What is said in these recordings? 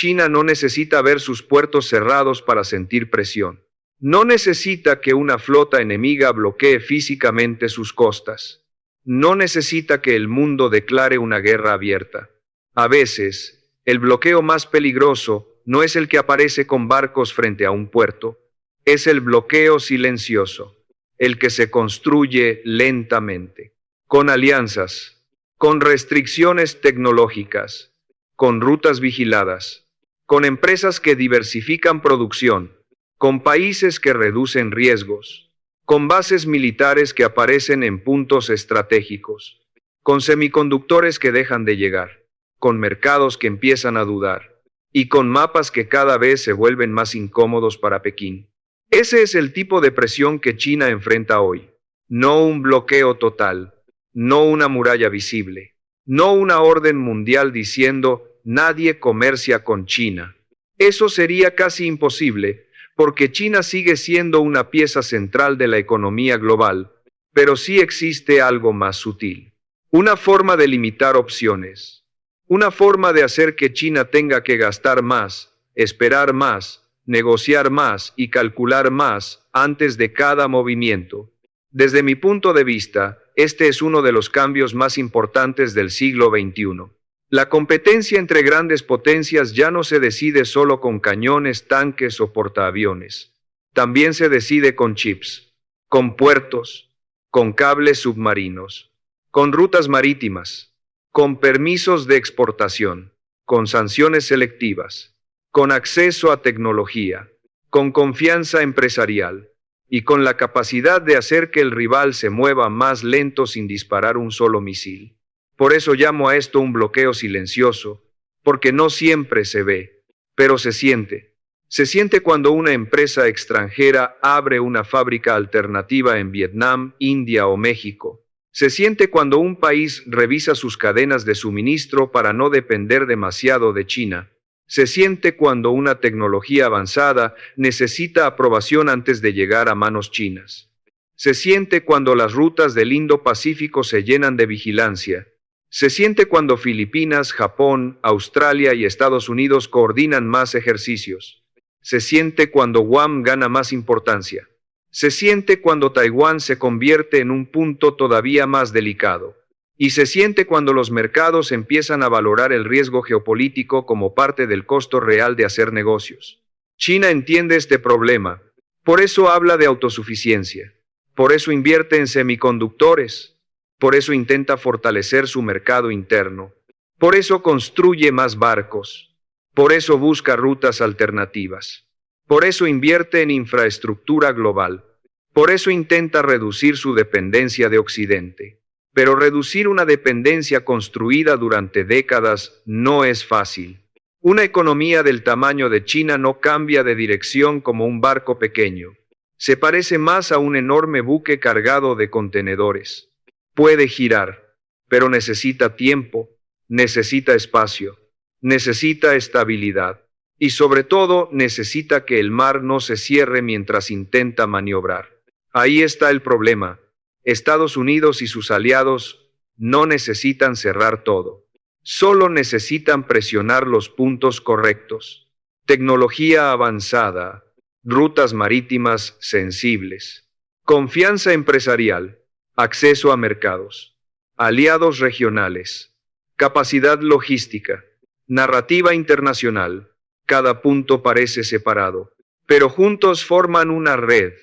China no necesita ver sus puertos cerrados para sentir presión. No necesita que una flota enemiga bloquee físicamente sus costas. No necesita que el mundo declare una guerra abierta. A veces, el bloqueo más peligroso no es el que aparece con barcos frente a un puerto, es el bloqueo silencioso, el que se construye lentamente, con alianzas, con restricciones tecnológicas, con rutas vigiladas, con empresas que diversifican producción, con países que reducen riesgos, con bases militares que aparecen en puntos estratégicos, con semiconductores que dejan de llegar, con mercados que empiezan a dudar, y con mapas que cada vez se vuelven más incómodos para Pekín. Ese es el tipo de presión que China enfrenta hoy. No un bloqueo total, no una muralla visible, no una orden mundial diciendo nadie comercia con China. Eso sería casi imposible, porque China sigue siendo una pieza central de la economía global, pero sí existe algo más sutil. Una forma de limitar opciones. Una forma de hacer que China tenga que gastar más, esperar más, negociar más y calcular más antes de cada movimiento. Desde mi punto de vista, este es uno de los cambios más importantes del siglo XXI. La competencia entre grandes potencias ya no se decide solo con cañones, tanques o portaaviones. También se decide con chips, con puertos, con cables submarinos, con rutas marítimas, con permisos de exportación, con sanciones selectivas, con acceso a tecnología, con confianza empresarial y con la capacidad de hacer que el rival se mueva más lento sin disparar un solo misil. Por eso llamo a esto un bloqueo silencioso, porque no siempre se ve, pero se siente. Se siente cuando una empresa extranjera abre una fábrica alternativa en Vietnam, India o México. Se siente cuando un país revisa sus cadenas de suministro para no depender demasiado de China. Se siente cuando una tecnología avanzada necesita aprobación antes de llegar a manos chinas. Se siente cuando las rutas del Indo-Pacífico se llenan de vigilancia. Se siente cuando Filipinas, Japón, Australia y Estados Unidos coordinan más ejercicios. Se siente cuando Guam gana más importancia. Se siente cuando Taiwán se convierte en un punto todavía más delicado. Y se siente cuando los mercados empiezan a valorar el riesgo geopolítico como parte del costo real de hacer negocios. China entiende este problema. Por eso habla de autosuficiencia. Por eso invierte en semiconductores. Por eso intenta fortalecer su mercado interno. Por eso construye más barcos. Por eso busca rutas alternativas. Por eso invierte en infraestructura global. Por eso intenta reducir su dependencia de Occidente. Pero reducir una dependencia construida durante décadas no es fácil. Una economía del tamaño de China no cambia de dirección como un barco pequeño. Se parece más a un enorme buque cargado de contenedores. Puede girar, pero necesita tiempo, necesita espacio, necesita estabilidad y sobre todo necesita que el mar no se cierre mientras intenta maniobrar. Ahí está el problema. Estados Unidos y sus aliados no necesitan cerrar todo. Solo necesitan presionar los puntos correctos. Tecnología avanzada, rutas marítimas sensibles, confianza empresarial, acceso a mercados, aliados regionales, capacidad logística, narrativa internacional. Cada punto parece separado, pero juntos forman una red.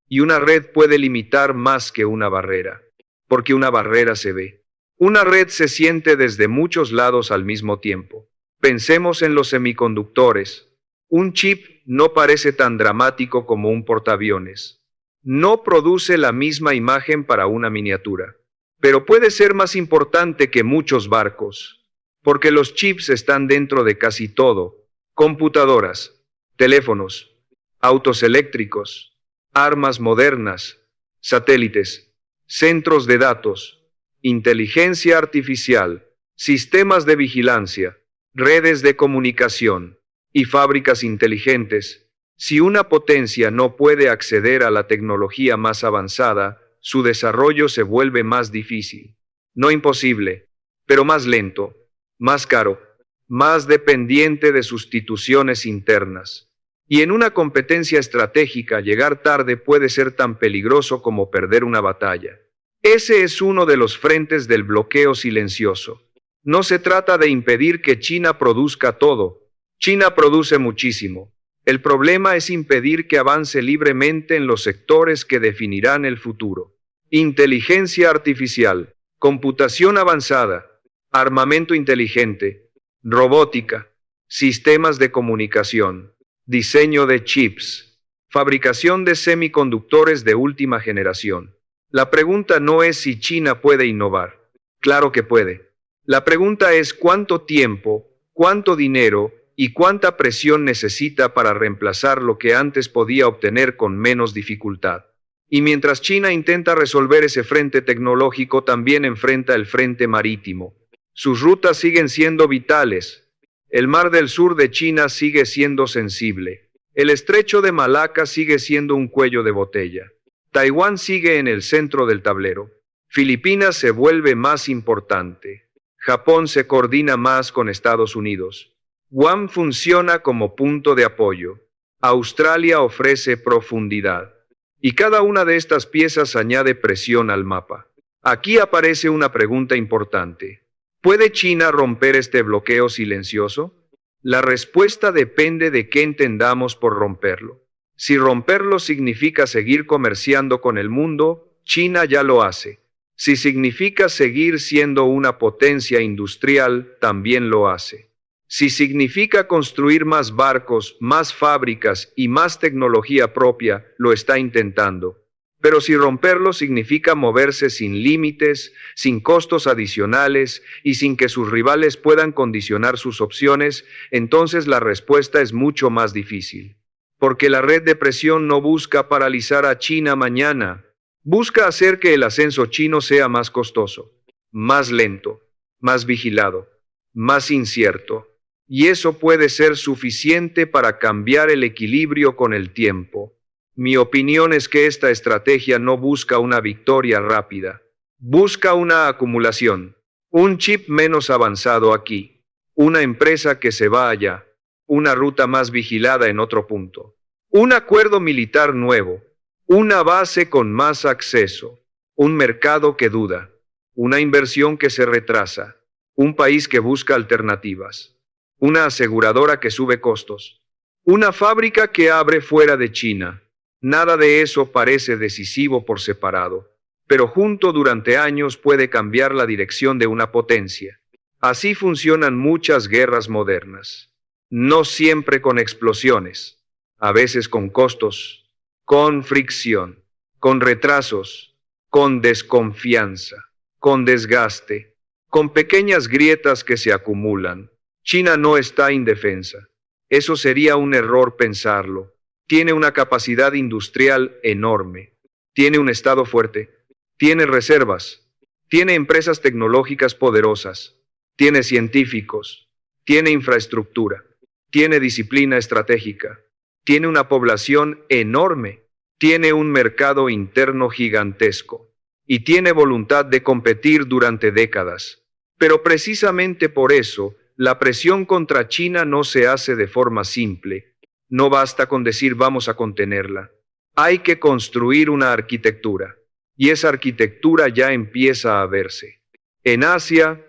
Y una red puede limitar más que una barrera, porque una barrera se ve. Una red se siente desde muchos lados al mismo tiempo. Pensemos en los semiconductores. Un chip no parece tan dramático como un portaaviones. No produce la misma imagen para una miniatura, pero puede ser más importante que muchos barcos, porque los chips están dentro de casi todo: computadoras, teléfonos, autos eléctricos, armas modernas, satélites, centros de datos, inteligencia artificial, sistemas de vigilancia, redes de comunicación y fábricas inteligentes. Si una potencia no puede acceder a la tecnología más avanzada, su desarrollo se vuelve más difícil. No imposible, pero más lento, más caro, más dependiente de sustituciones internas. Y en una competencia estratégica, llegar tarde puede ser tan peligroso como perder una batalla. Ese es uno de los frentes del bloqueo silencioso. No se trata de impedir que China produzca todo. China produce muchísimo. El problema es impedir que avance libremente en los sectores que definirán el futuro. Inteligencia artificial, computación avanzada, armamento inteligente, robótica, sistemas de comunicación, diseño de chips, fabricación de semiconductores de última generación. La pregunta no es si China puede innovar. Claro que puede. La pregunta es cuánto tiempo, cuánto dinero y cuánta presión necesita para reemplazar lo que antes podía obtener con menos dificultad. Y mientras China intenta resolver ese frente tecnológico, también enfrenta el frente marítimo. Sus rutas siguen siendo vitales. El mar del sur de China sigue siendo sensible. El estrecho de Malaca sigue siendo un cuello de botella. Taiwán sigue en el centro del tablero. Filipinas se vuelve más importante. Japón se coordina más con Estados Unidos. Guam funciona como punto de apoyo. Australia ofrece profundidad. Y cada una de estas piezas añade presión al mapa. Aquí aparece una pregunta importante. ¿Puede China romper este bloqueo silencioso? La respuesta depende de qué entendamos por romperlo. Si romperlo significa seguir comerciando con el mundo, China ya lo hace. Si significa seguir siendo una potencia industrial, también lo hace. Si significa construir más barcos, más fábricas y más tecnología propia, lo está intentando. Pero si romperlo significa moverse sin límites, sin costos adicionales y sin que sus rivales puedan condicionar sus opciones, entonces la respuesta es mucho más difícil. Porque la red de presión no busca paralizar a China mañana, busca hacer que el ascenso chino sea más costoso, más lento, más vigilado, más incierto. Y eso puede ser suficiente para cambiar el equilibrio con el tiempo. Mi opinión es que esta estrategia no busca una victoria rápida, busca una acumulación, un chip menos avanzado aquí, una empresa que se va allá, una ruta más vigilada en otro punto, un acuerdo militar nuevo, una base con más acceso, un mercado que duda, una inversión que se retrasa, un país que busca alternativas, una aseguradora que sube costos, una fábrica que abre fuera de China. Nada de eso parece decisivo por separado, pero junto durante años puede cambiar la dirección de una potencia. Así funcionan muchas guerras modernas. No siempre con explosiones, a veces con costos, con fricción, con retrasos, con desconfianza, con desgaste, con pequeñas grietas que se acumulan. China no está indefensa. Eso sería un error pensarlo. Tiene una capacidad industrial enorme, tiene un estado fuerte, tiene reservas, tiene empresas tecnológicas poderosas, tiene científicos, tiene infraestructura, tiene disciplina estratégica, tiene una población enorme, tiene un mercado interno gigantesco y tiene voluntad de competir durante décadas. Pero precisamente por eso, la presión contra China no se hace de forma simple. No basta con decir vamos a contenerla. Hay que construir una arquitectura. Y esa arquitectura ya empieza a verse. En Asia,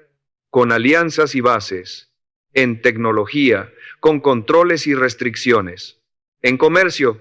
con alianzas y bases. En tecnología, con controles y restricciones. En comercio,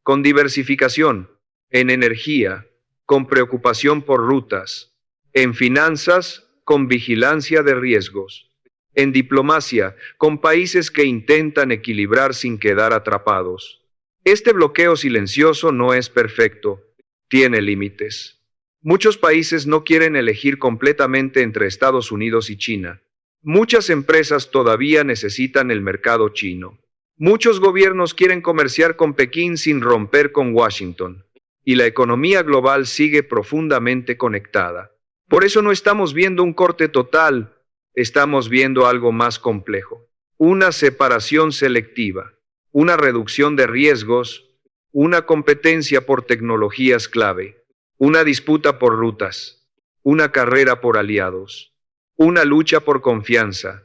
con diversificación. En energía, con preocupación por rutas. En finanzas, con vigilancia de riesgos. En diplomacia, con países que intentan equilibrar sin quedar atrapados. Este bloqueo silencioso no es perfecto, tiene límites. Muchos países no quieren elegir completamente entre Estados Unidos y China. Muchas empresas todavía necesitan el mercado chino. Muchos gobiernos quieren comerciar con Pekín sin romper con Washington. Y la economía global sigue profundamente conectada. Por eso no estamos viendo un corte total. Estamos viendo algo más complejo, una separación selectiva, una reducción de riesgos, una competencia por tecnologías clave, una disputa por rutas, una carrera por aliados, una lucha por confianza,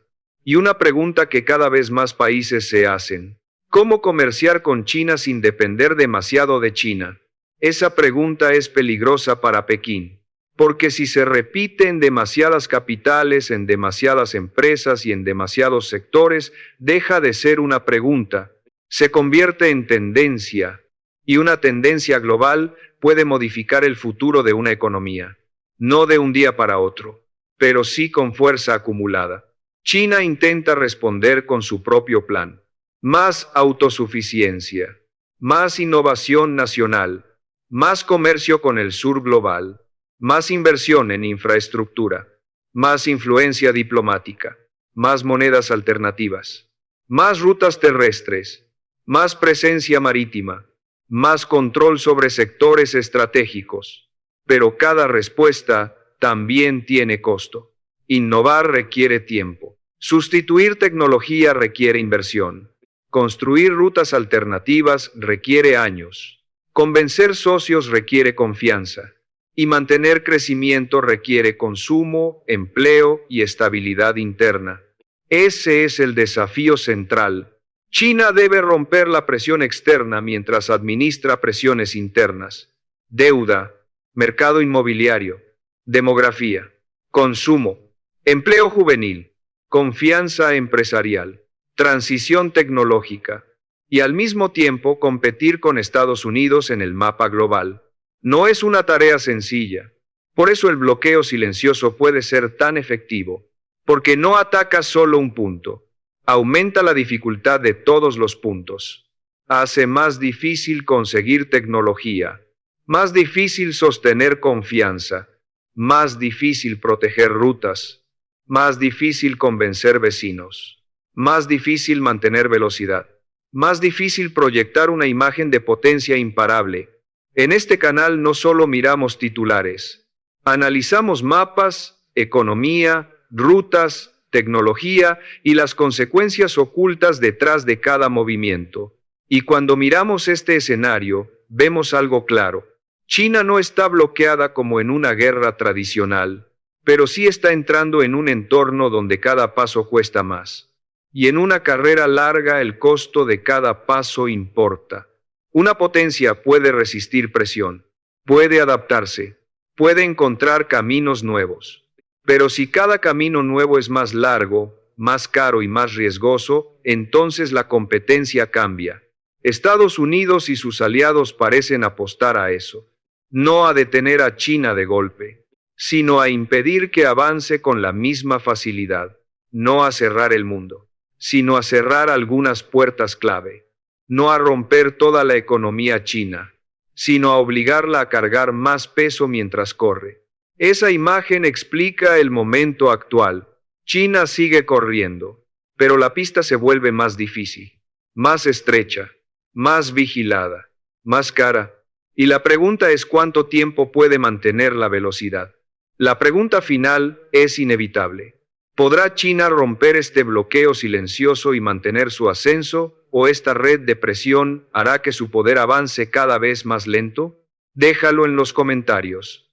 Y una pregunta que cada vez más países se hacen: ¿cómo comerciar con China sin depender demasiado de China? Esa pregunta es peligrosa para Pekín, porque si se repite en demasiadas capitales, en demasiadas empresas y en demasiados sectores, deja de ser una pregunta, se convierte en tendencia, y una tendencia global puede modificar el futuro de una economía, no de un día para otro, pero sí con fuerza acumulada. China intenta responder con su propio plan: más autosuficiencia, más innovación nacional, más comercio con el sur global, más inversión en infraestructura, más influencia diplomática, más monedas alternativas, más rutas terrestres, más presencia marítima, más control sobre sectores estratégicos. Pero cada respuesta también tiene costo. Innovar requiere tiempo. Sustituir tecnología requiere inversión. Construir rutas alternativas requiere años. Convencer socios requiere confianza. Y mantener crecimiento requiere consumo, empleo y estabilidad interna. Ese es el desafío central. China debe romper la presión externa mientras administra presiones internas: deuda, mercado inmobiliario, demografía, consumo, empleo juvenil, confianza empresarial, transición tecnológica, y al mismo tiempo competir con Estados Unidos en el mapa global. No es una tarea sencilla. Por eso el bloqueo silencioso puede ser tan efectivo, porque no ataca solo un punto, aumenta la dificultad de todos los puntos. Hace más difícil conseguir tecnología, más difícil sostener confianza, más difícil proteger rutas, más difícil convencer vecinos, más difícil mantener velocidad, más difícil proyectar una imagen de potencia imparable. En este canal no solo miramos titulares, analizamos mapas, economía, rutas, tecnología y las consecuencias ocultas detrás de cada movimiento. Y cuando miramos este escenario, vemos algo claro. China no está bloqueada como en una guerra tradicional, pero sí está entrando en un entorno donde cada paso cuesta más. Y en una carrera larga el costo de cada paso importa. Una potencia puede resistir presión, puede adaptarse, puede encontrar caminos nuevos. Pero si cada camino nuevo es más largo, más caro y más riesgoso, entonces la competencia cambia. Estados Unidos y sus aliados parecen apostar a eso. No a detener a China de golpe, sino a impedir que avance con la misma facilidad. No a cerrar el mundo, sino a cerrar algunas puertas clave. No a romper toda la economía china, sino a obligarla a cargar más peso mientras corre. Esa imagen explica el momento actual. China sigue corriendo, pero la pista se vuelve más difícil, más estrecha, más vigilada, más cara. Y la pregunta es cuánto tiempo puede mantener la velocidad. La pregunta final es inevitable. ¿Podrá China romper este bloqueo silencioso y mantener su ascenso, o esta red de presión hará que su poder avance cada vez más lento? Déjalo en los comentarios.